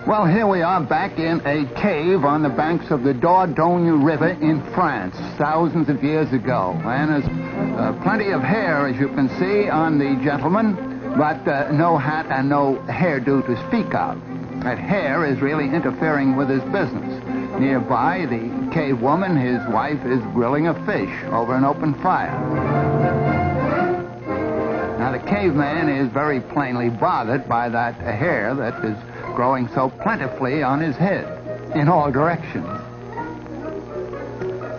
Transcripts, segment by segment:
Well, here we are back in a cave on the banks of the Dordogne River in France, thousands of years ago. And there's plenty of hair, as you can see, on the gentleman, but no hat and no hairdo to speak of. That hair is really interfering with his business. Nearby, the cave woman, his wife, is grilling a fish over an open fire. Now, the caveman is very plainly bothered by that hair that is growing so plentifully on his head in all directions.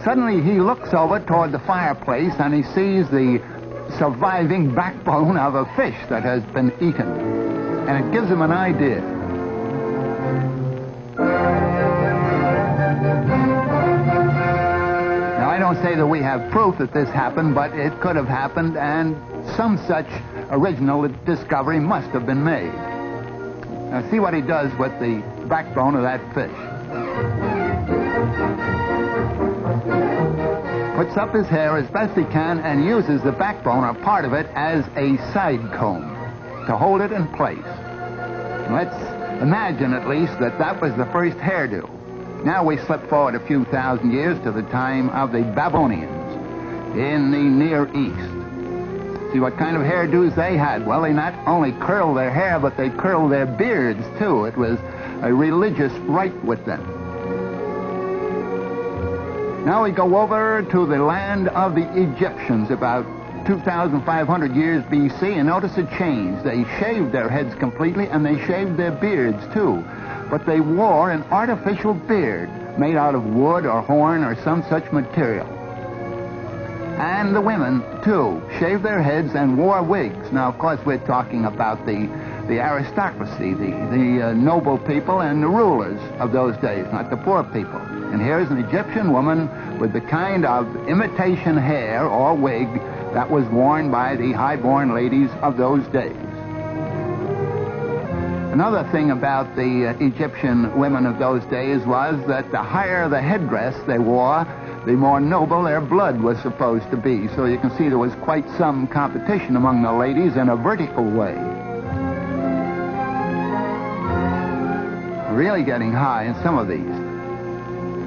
Suddenly, he looks over toward the fireplace and he sees the surviving backbone of a fish that has been eaten. And it gives him an idea. Now, I don't say that we have proof that this happened, but it could have happened, and some such original discovery must have been made. Now, see what he does with the backbone of that fish. Puts up his hair as best he can and uses the backbone or part of it as a side comb to hold it in place. Let's imagine, at least, that that was the first hairdo. Now we slip forward a few thousand years to the time of the Babylonians in the Near East. See what kind of hairdos they had. Well, they not only curled their hair, but they curled their beards, too. It was a religious rite with them. Now we go over to the land of the Egyptians, about 2,500 years B.C., and notice a change. They shaved their heads completely, and they shaved their beards, too. But they wore an artificial beard made out of wood or horn or some such material. And the women, too, shaved their heads and wore wigs. Now, of course, we're talking about the aristocracy, the noble people and the rulers of those days, not the poor people. And here's an Egyptian woman with the kind of imitation hair or wig that was worn by the high-born ladies of those days. Another thing about the Egyptian women of those days was that the higher the headdress they wore, the more noble their blood was supposed to be. So you can see there was quite some competition among the ladies in a vertical way. Really getting high in some of these.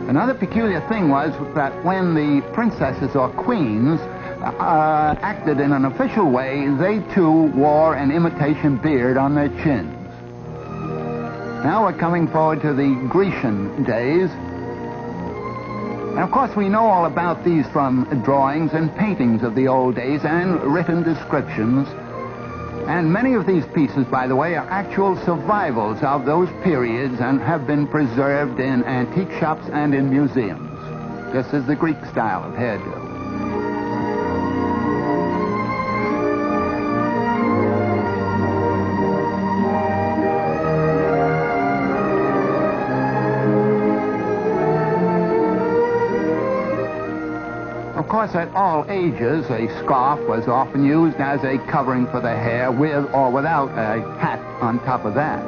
Another peculiar thing was that when the princesses or queens acted in an official way, they too wore an imitation beard on their chins. Now we're coming forward to the Grecian days. And of course, we know all about these from drawings and paintings of the old days and written descriptions. And many of these pieces, by the way, are actual survivals of those periods and have been preserved in antique shops and in museums. This is the Greek style of hairdo. Of course, at all ages, a scarf was often used as a covering for the hair, with or without a hat on top of that.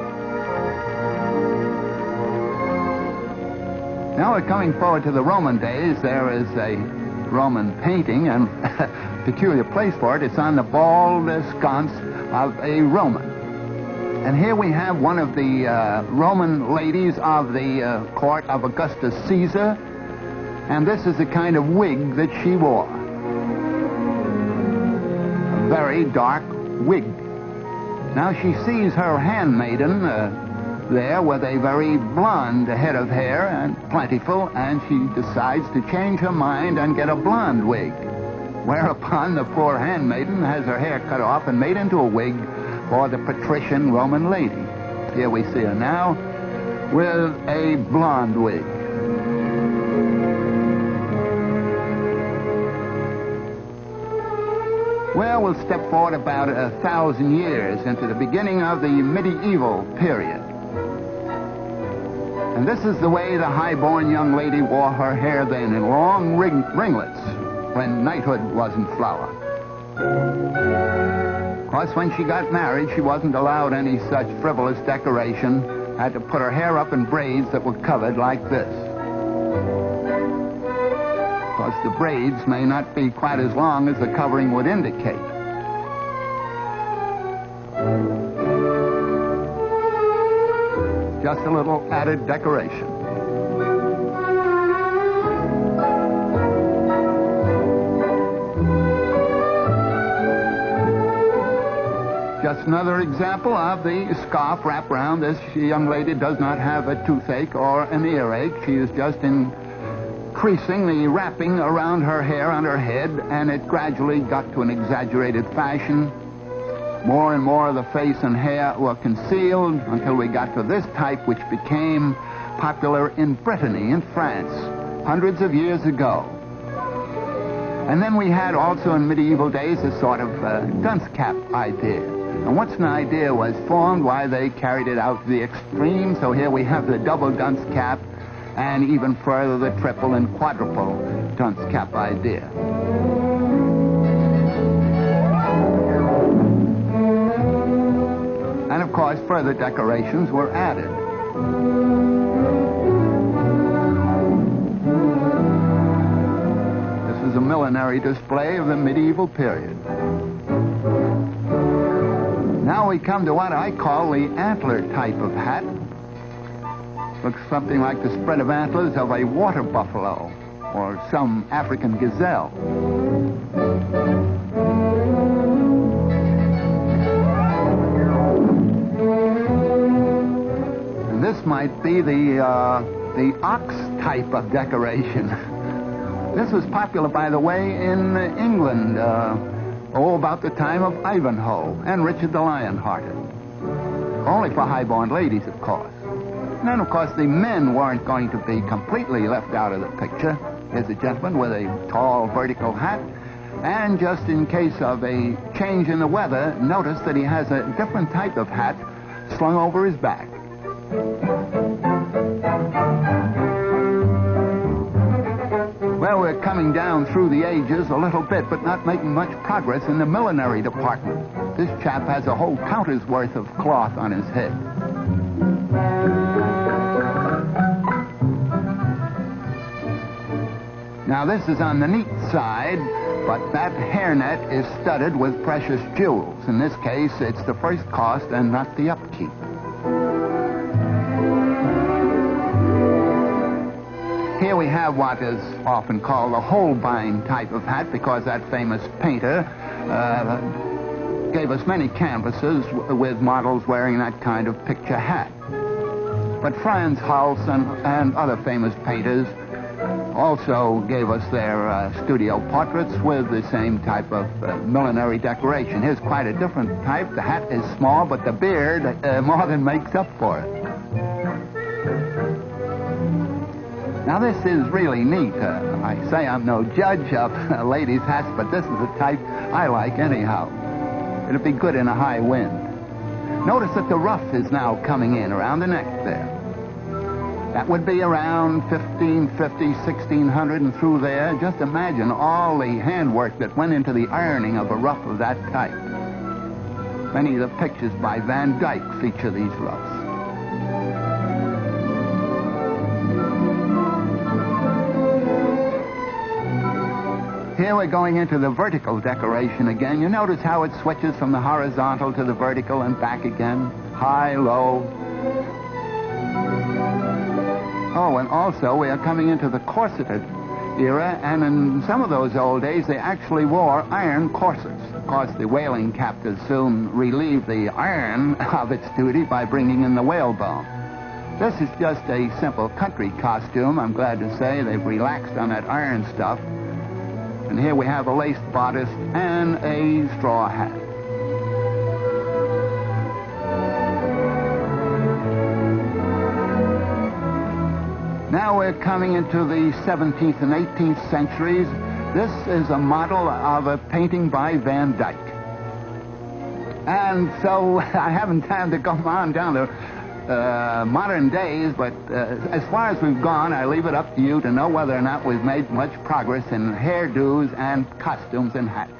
Now we're coming forward to the Roman days. There is a Roman painting, and a peculiar place for it. It's on the bald sconce of a Roman. And here we have one of the Roman ladies of the court of Augustus Caesar. And this is the kind of wig that she wore. A very dark wig. Now she sees her handmaiden there with a very blonde head of hair and plentiful, and she decides to change her mind and get a blonde wig. Whereupon the poor handmaiden has her hair cut off and made into a wig for the patrician Roman lady. Here we see her now with a blonde wig. Well, we'll step forward about 1,000 years into the beginning of the medieval period. And this is the way the high-born young lady wore her hair then, in long ringlets, when knighthood was in flower. Of course, when she got married, she wasn't allowed any such frivolous decoration. Had to put her hair up in braids that were covered like this. Of course, the braids may not be quite as long as the covering would indicate. just a little added decoration. Just another example of the scarf wrap around. This young lady does not have a toothache or an earache. She is just increasing the wrapping around her hair on her head, and it gradually got to an exaggerated fashion. More and more of the face and hair were concealed until we got to this type, which became popular in Brittany, in France, hundreds of years ago. And then we had also in medieval days a sort of dunce cap idea. And once an idea was formed, why, they carried it out to the extreme. So here we have the double dunce cap, and even further the triple and quadruple dunce cap idea. And of course, further decorations were added. This is a millinery display of the medieval period. Now we come to what I call the antler type of hat. Looks something like the spread of antlers of a water buffalo or some African gazelle. And this might be the ox type of decoration. This was popular, by the way, in England, about the time of Ivanhoe and Richard the Lionhearted. Only for high-born ladies, of course. And then, of course, the men weren't going to be completely left out of the picture. Here's a gentleman with a tall vertical hat. And just in case of a change in the weather, notice that he has a different type of hat slung over his back. Well, we're coming down through the ages a little bit, but not making much progress in the millinery department. This chap has a whole counter's worth of cloth on his head. Now, this is on the neat side, but that hairnet is studded with precious jewels. In this case, it's the first cost and not the upkeep. Here we have what is often called a Holbein type of hat, because that famous painter gave us many canvases with models wearing that kind of picture hat. But Franz Hals and other famous painters also gave us their studio portraits with the same type of millinery decoration. Here's quite a different type. The hat is small, but the beard more than makes up for it. Now, this is really neat. I say I'm no judge of ladies' hats, but this is the type I like anyhow. It'll be good in a high wind. Notice that the ruff is now coming in around the neck there. That would be around 1550, 1600 and through there. Just imagine all the handwork that went into the ironing of a ruff of that type. Many of the pictures by Van Dyck feature these ruffs. Here we're going into the vertical decoration again. You notice how it switches from the horizontal to the vertical and back again. High, low. Oh, and also we are coming into the corseted era, and in some of those old days they actually wore iron corsets. Of course, the whaling captors soon relieved the iron of its duty by bringing in the whalebone. This is just a simple country costume. I'm glad to say they've relaxed on that iron stuff. And here we have a lace bodice and a straw hat. Now we're coming into the 17th and 18th centuries. This is a model of a painting by Van Dyck. And so I haven't time to go on down to modern days, but as far as we've gone, I leave it up to you to know whether or not we've made much progress in hairdos and costumes and hats.